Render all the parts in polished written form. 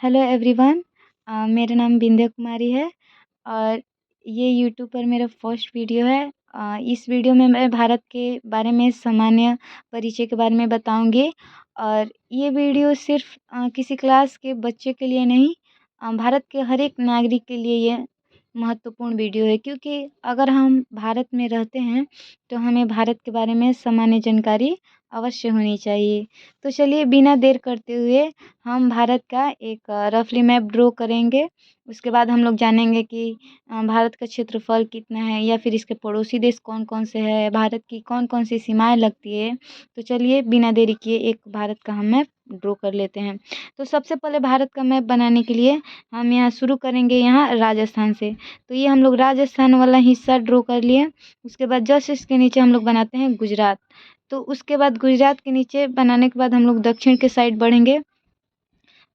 Hello everyone. मेरा नाम बिंद्या कुमारी है और ये यूट्यूब पर मेरा फर्स्ट वीडियो है। इस वीडियो में मैं भारत के बारे में सामान्य परिचय के बारे में बताऊंगी और ये वीडियो सिर्फ किसी क्लास के बच्चे के लिए नहीं, भारत के हर एक नागरिक के लिए ये महत्वपूर्ण वीडियो है, क्योंकि अगर हम भारत में रहते हैं तो हमें भारत के बारे में सामान्य जानकारी अवश्य होनी चाहिए। तो चलिए बिना देर करते हुए हम भारत का एक रफली मैप ड्रॉ करेंगे। उसके बाद हम लोग जानेंगे कि भारत का क्षेत्रफल कितना है या फिर इसके पड़ोसी देश कौन-कौन से हैं, भारत की कौन-कौन सी सीमाएँ लगती है। तो चलिए बिना देरी किए एक भारत का हम मैप ड्रॉ कर लेते हैं। तो सबसे पहले भारत का मैप बनाने के लिए हम यहाँ शुरू करेंगे यहाँ राजस्थान से। तो ये हम लोग राजस्थान वाला हिस्सा ड्रॉ कर लिए। उसके बाद जस्ट इसके नीचे हम लोग बनाते हैं गुजरात। तो उसके बाद गुजरात के नीचे बनाने के बाद हम लोग दक्षिण के साइड बढ़ेंगे।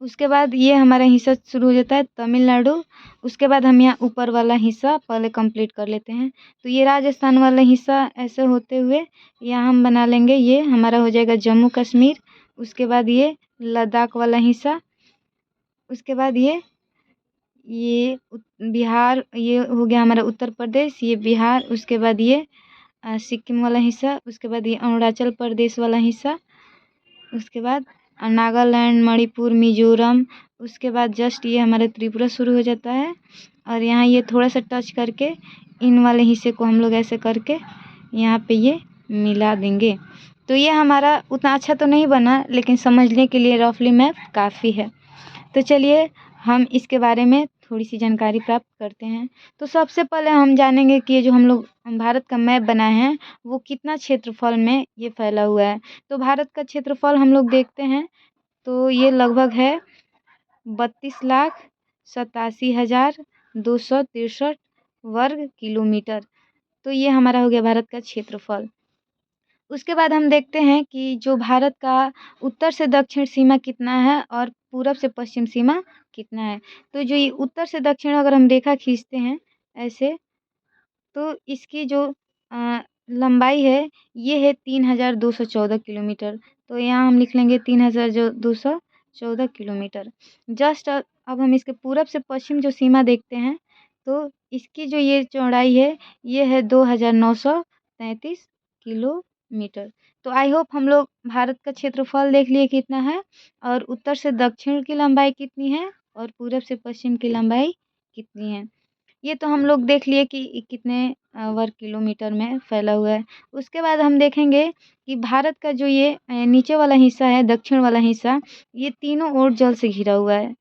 उसके बाद ये हमारा हिस्सा शुरू हो जाता है तमिलनाडु। उसके बाद हम यहाँ ऊपर वाला हिस्सा पहले कंप्लीट कर लेते हैं। तो ये राजस्थान वाला हिस्सा ऐसे होते हुए यहाँ हम बना लेंगे, ये हमारा हो जाएगा जम्मू कश्मीर। उसके बाद ये लद्दाख वाला हिस्सा। उसके बाद ये बिहार, ये हो गया हमारा उत्तर प्रदेश, ये बिहार। उसके बाद ये सिक्किम वाला हिस्सा। उसके बाद ये अरुणाचल प्रदेश वाला हिस्सा। उसके बाद नागालैंड, मणिपुर, मिज़ोरम। उसके बाद जस्ट ये हमारा त्रिपुरा शुरू हो जाता है और यहाँ ये थोड़ा सा टच करके इन वाले हिस्से को हम लोग ऐसे करके यहाँ पे ये मिला देंगे। तो ये हमारा उतना अच्छा तो नहीं बना, लेकिन समझने के लिए रफली मैप काफ़ी है। तो चलिए हम इसके बारे में थोड़ी सी जानकारी प्राप्त करते हैं। तो सबसे पहले हम जानेंगे कि ये जो हम लोग भारत का मैप बनाए हैं वो कितना क्षेत्रफल में ये फैला हुआ है। तो भारत का क्षेत्रफल हम लोग देखते हैं तो ये लगभग है 32,87,263 वर्ग किलोमीटर। तो ये हमारा हो गया भारत का क्षेत्रफल। उसके बाद हम देखते हैं कि जो भारत का उत्तर से दक्षिण सीमा कितना है और पूरब से पश्चिम सीमा कितना है। तो जो ये उत्तर से दक्षिण अगर हम रेखा खींचते हैं ऐसे, तो इसकी जो लंबाई है ये है 3,214 किलोमीटर। तो यहाँ हम लिख लेंगे 3,214 किलोमीटर। जस्ट अब हम इसके पूरब से पश्चिम जो सीमा देखते हैं तो इसकी जो ये चौड़ाई है ये है 2,933 किलोमीटर। तो आई होप हम लोग भारत का क्षेत्रफल देख लिए कितना है और उत्तर से दक्षिण की लंबाई कितनी है और पूरब से पश्चिम की लंबाई कितनी है। ये तो हम लोग देख लिए कि कितने वर्ग किलोमीटर में फैला हुआ है। उसके बाद हम देखेंगे कि भारत का जो ये नीचे वाला हिस्सा है, दक्षिण वाला हिस्सा, ये तीनों ओर जल से घिरा हुआ है।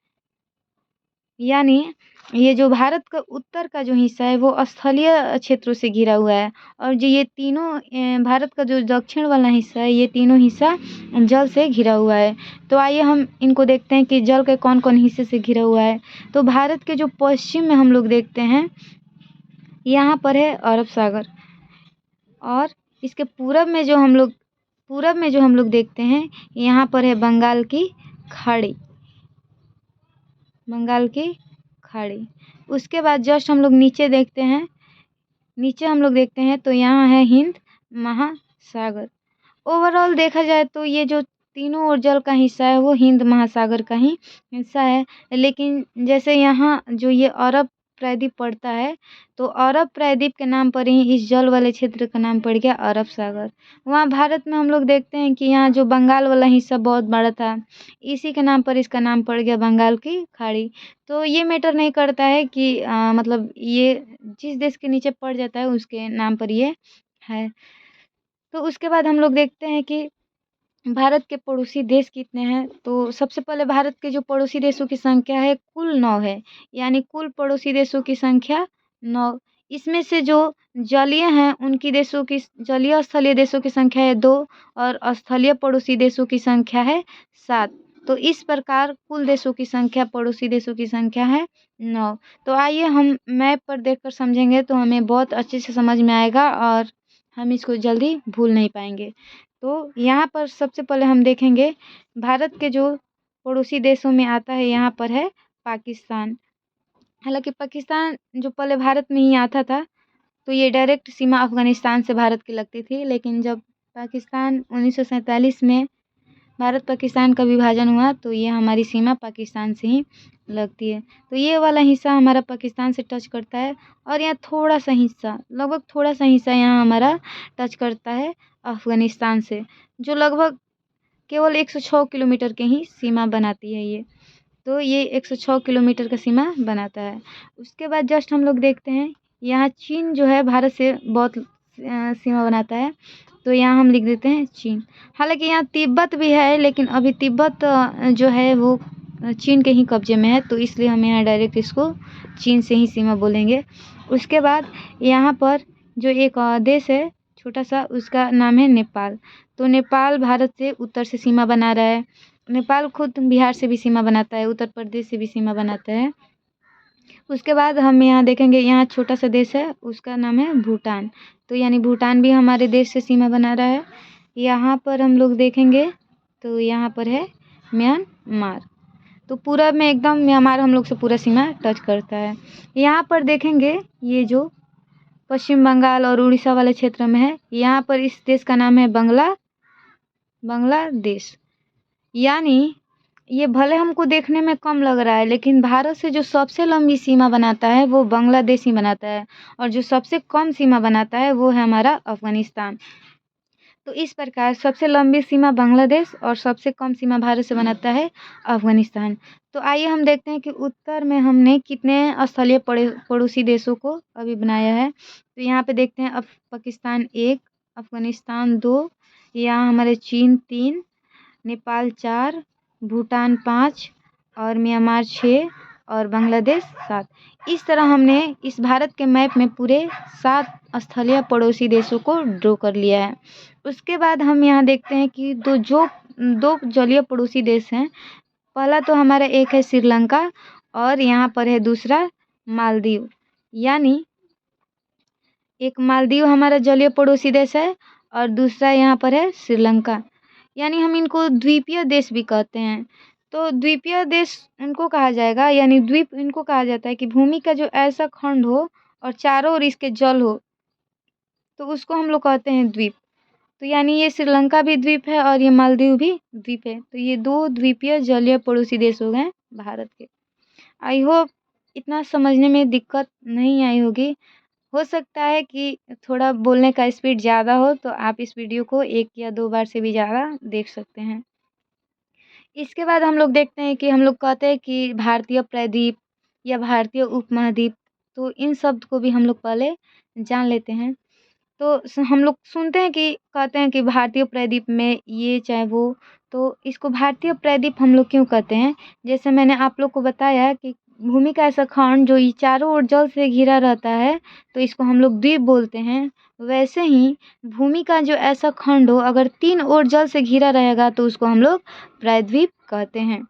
यानी ये जो भारत का उत्तर का जो हिस्सा है वो स्थलीय क्षेत्रों से घिरा हुआ है और जो ये तीनों भारत का जो दक्षिण वाला हिस्सा है ये तीनों हिस्सा जल से घिरा हुआ है। तो आइए हम इनको देखते हैं कि जल के कौन कौन हिस्से से घिरा हुआ है। तो भारत के जो पश्चिम में हम लोग देखते हैं यहाँ पर है अरब सागर और इसके पूरब में जो हम लोग देखते हैं यहाँ पर है बंगाल की खाड़ी। बंगाल की खाड़ी। उसके बाद जस्ट हम लोग नीचे देखते हैं, तो यहाँ है हिंद महासागर। ओवरऑल देखा जाए तो ये जो तीनों ओर जल का हिस्सा है वो हिंद महासागर का ही हिस्सा है। लेकिन जैसे यहाँ जो ये अरब प्रायद्वीप पड़ता है तो अरब प्रायद्वीप के नाम पर ही इस जल वाले क्षेत्र का नाम पड़ गया अरब सागर। वहाँ भारत में हम लोग देखते हैं कि यहाँ जो बंगाल वाला हिस्सा बहुत बड़ा था, इसी के नाम पर इसका नाम पड़ गया बंगाल की खाड़ी। तो ये मैटर नहीं करता है कि मतलब ये जिस देश के नीचे पड़ जाता है उसके नाम पर ये है। तो उसके बाद हम लोग देखते हैं कि भारत के पड़ोसी देश कितने हैं। तो सबसे पहले भारत के जो पड़ोसी देशों की संख्या है कुल 9 है, यानी कुल पड़ोसी देशों की संख्या 9। इसमें से जो जलीय हैं उनकी देशों की जलीय स्थलीय देशों की संख्या है 2 और स्थलीय पड़ोसी देशों की संख्या है 7। तो इस प्रकार कुल देशों की संख्या, पड़ोसी देशों की संख्या है 9। तो आइए हम मैप पर देखकर समझेंगे तो हमें बहुत अच्छे से समझ में आएगा और हम इसको जल्दी भूल नहीं पाएंगे। तो यहाँ पर सबसे पहले हम देखेंगे भारत के जो पड़ोसी देशों में आता है, यहाँ पर है पाकिस्तान। हालांकि पाकिस्तान जो पहले भारत में ही आता था तो ये डायरेक्ट सीमा अफगानिस्तान से भारत की लगती थी, लेकिन जब पाकिस्तान 1947 में भारत पाकिस्तान का विभाजन हुआ तो ये हमारी सीमा पाकिस्तान से ही लगती है। तो ये वाला हिस्सा हमारा पाकिस्तान से टच करता है और यहाँ थोड़ा सा हिस्सा, लगभग थोड़ा सा हिस्सा यहाँ हमारा टच करता है अफ़गानिस्तान से, जो लगभग केवल 106 किलोमीटर के ही सीमा बनाती है ये। तो ये 106 किलोमीटर का सीमा बनाता है। उसके बाद जस्ट हम लोग देखते हैं यहाँ चीन जो है भारत से बहुत सीमा बनाता है, तो यहाँ हम लिख देते हैं चीन। हालांकि यहाँ तिब्बत भी है, लेकिन अभी तिब्बत जो है वो चीन के ही कब्जे में है, तो इसलिए हम यहाँ डायरेक्ट इसको चीन से ही सीमा बोलेंगे। उसके बाद यहाँ पर जो एक देश है छोटा सा, उसका नाम है नेपाल। तो नेपाल भारत से उत्तर से सीमा बना रहा है। नेपाल खुद बिहार से भी सीमा बनाता है, उत्तर प्रदेश से भी सीमा बनाता है। उसके बाद हम यहाँ देखेंगे, यहाँ छोटा सा देश है, उसका नाम है भूटान। तो यानी भूटान भी हमारे देश से सीमा बना रहा है। यहाँ पर हम लोग देखेंगे तो यहाँ पर है म्यांमार। तो पूरब में एकदम म्यांमार हम लोग से पूरा सीमा टच करता है। यहाँ पर देखेंगे ये जो पश्चिम बंगाल और उड़ीसा वाले क्षेत्र में है, यहाँ पर इस देश का नाम है बांग्लादेश। यानी ये भले हमको देखने में कम लग रहा है, लेकिन भारत से जो सबसे लंबी सीमा बनाता है वो बांग्लादेश ही बनाता है, और जो सबसे कम सीमा बनाता है वो है हमारा अफ़गानिस्तान। तो इस प्रकार सबसे लंबी सीमा बांग्लादेश और सबसे कम सीमा भारत से बनाता है अफ़गानिस्तान। तो आइए हम देखते हैं कि उत्तर में हमने कितने स्थलीय पड़ोसी देशों को अभी बनाया है। तो यहाँ पे देखते हैं, अब पाकिस्तान 1, अफ़गानिस्तान 2, यहाँ हमारे चीन 3, नेपाल 4, भूटान 5 और म्यांमार 6 और बांग्लादेश 7। इस तरह हमने इस भारत के मैप में पूरे 7 स्थलीय पड़ोसी देशों को ड्रॉ कर लिया है। उसके बाद हम यहाँ देखते हैं कि दो जलीय पड़ोसी देश हैं। पहला तो हमारा एक है श्रीलंका और यहाँ पर है दूसरा मालदीव। यानी एक मालदीव हमारा जलीय पड़ोसी देश है और दूसरा यहाँ पर है श्रीलंका। यानी हम इनको द्वीपीय देश भी कहते हैं। तो द्वीपीय देश उनको कहा जाएगा, यानी द्वीप इनको कहा जाता है कि भूमि का जो ऐसा खंड हो और चारों ओर इसके जल हो, तो उसको हम लोग कहते हैं द्वीप। तो यानी ये श्रीलंका भी द्वीप है और ये मालदीव भी द्वीप है। तो ये 2 द्वीपीय जलीय पड़ोसी देश हो गए भारत के। आई होप इतना समझने में दिक्कत नहीं आई होगी। हो सकता है कि थोड़ा बोलने का स्पीड ज़्यादा हो, तो आप इस वीडियो को 1 या 2 बार से भी ज़्यादा देख सकते हैं। इसके बाद हम लोग देखते हैं कि हम लोग कहते हैं कि भारतीय प्रायद्वीप या भारतीय उपमहाद्वीप, तो इन शब्द को भी हम लोग पहले जान लेते हैं। तो हम लोग सुनते हैं कि कहते हैं कि भारतीय प्रायद्वीप में ये चाहे वो, तो इसको भारतीय प्रायद्वीप हम लोग क्यों कहते हैं? जैसे मैंने आप लोग को बताया कि भूमि का ऐसा खंड जो ये चारों ओर जल से घिरा रहता है, तो इसको हम लोग द्वीप बोलते हैं। वैसे ही भूमि का जो ऐसा खंड हो, अगर 3 ओर जल से घिरा रहेगा, तो उसको हम लोग प्रायद्वीप कहते हैं।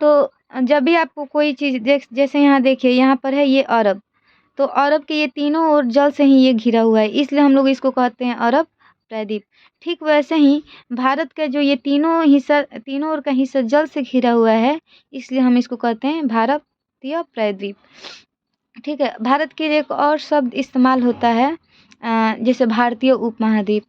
तो जब भी आपको कोई चीज़ जैसे यहाँ देखिए, यहाँ पर है ये अरब, तो अरब के ये तीनों ओर जल से ही ये घिरा हुआ है, इसलिए हम लोग इसको कहते हैं अरब प्रायद्वीप। ठीक वैसे ही भारत का जो ये तीनों ओर का हिस्सा जल से घिरा हुआ है, इसलिए हम इसको कहते हैं भारतीय प्रायद्वीप। ठीक है, भारत के लिए एक और शब्द इस्तेमाल होता है, जैसे भारतीय उपमहाद्वीप।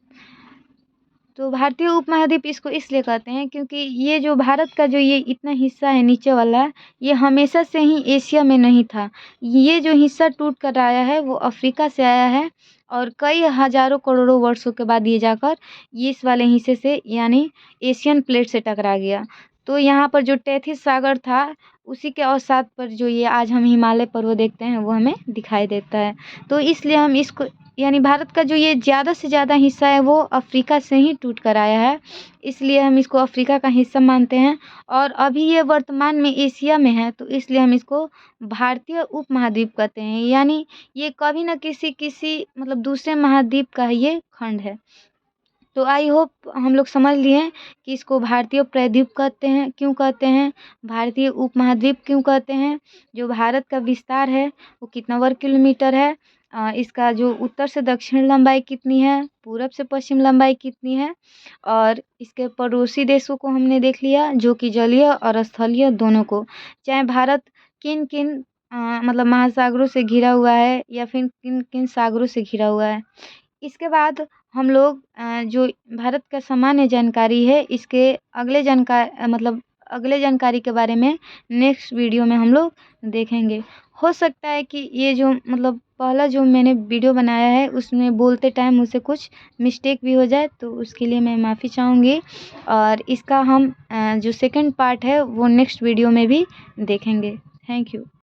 तो भारतीय उपमहाद्वीप इसको इसलिए कहते हैं क्योंकि ये जो भारत का जो ये इतना हिस्सा है नीचे वाला, ये हमेशा से ही एशिया में नहीं था। ये जो हिस्सा टूट कर आया है वो अफ्रीका से आया है, और कई हज़ारों करोड़ों वर्षों के बाद ये जाकर ये इस वाले हिस्से से यानी एशियन प्लेट से टकरा गया। तो यहाँ पर जो टेथिस सागर था, उसी के अवसाद पर जो ये आज हम हिमालय पर्वत देखते हैं वो हमें दिखाई देता है। तो इसलिए हम इसको, यानी भारत का जो ये ज़्यादा से ज़्यादा हिस्सा है वो अफ्रीका से ही टूट कर आया है, इसलिए हम इसको अफ्रीका का हिस्सा मानते हैं। और अभी ये वर्तमान में एशिया में है, तो इसलिए हम इसको भारतीय उपमहाद्वीप कहते हैं। यानी ये कभी न किसी मतलब दूसरे महाद्वीप का ये खंड है। तो आई होप हम लोग समझ लिए कि इसको भारतीय प्रायद्वीप कहते हैं क्यों कहते हैं, भारतीय उपमहाद्वीप क्यों कहते हैं, जो भारत का विस्तार है वो कितना वर्ग किलोमीटर है, इसका जो उत्तर से दक्षिण लंबाई कितनी है, पूरब से पश्चिम लंबाई कितनी है, और इसके पड़ोसी देशों को हमने देख लिया, जो कि जलीय और स्थलीय दोनों को। चाहे भारत किन किन मतलब महासागरों से घिरा हुआ है या फिर किन किन सागरों से घिरा हुआ है, इसके बाद हम लोग जो भारत का सामान्य जानकारी है इसके मतलब अगले जानकारी के बारे में नेक्स्ट वीडियो में हम लोग देखेंगे। हो सकता है कि ये जो मतलब पहला जो मैंने वीडियो बनाया है उसमें बोलते टाइम मुझसे कुछ मिस्टेक भी हो जाए तो उसके लिए मैं माफ़ी चाहूँगी। और इसका हम जो सेकंड पार्ट है वो नेक्स्ट वीडियो में भी देखेंगे। Thank you.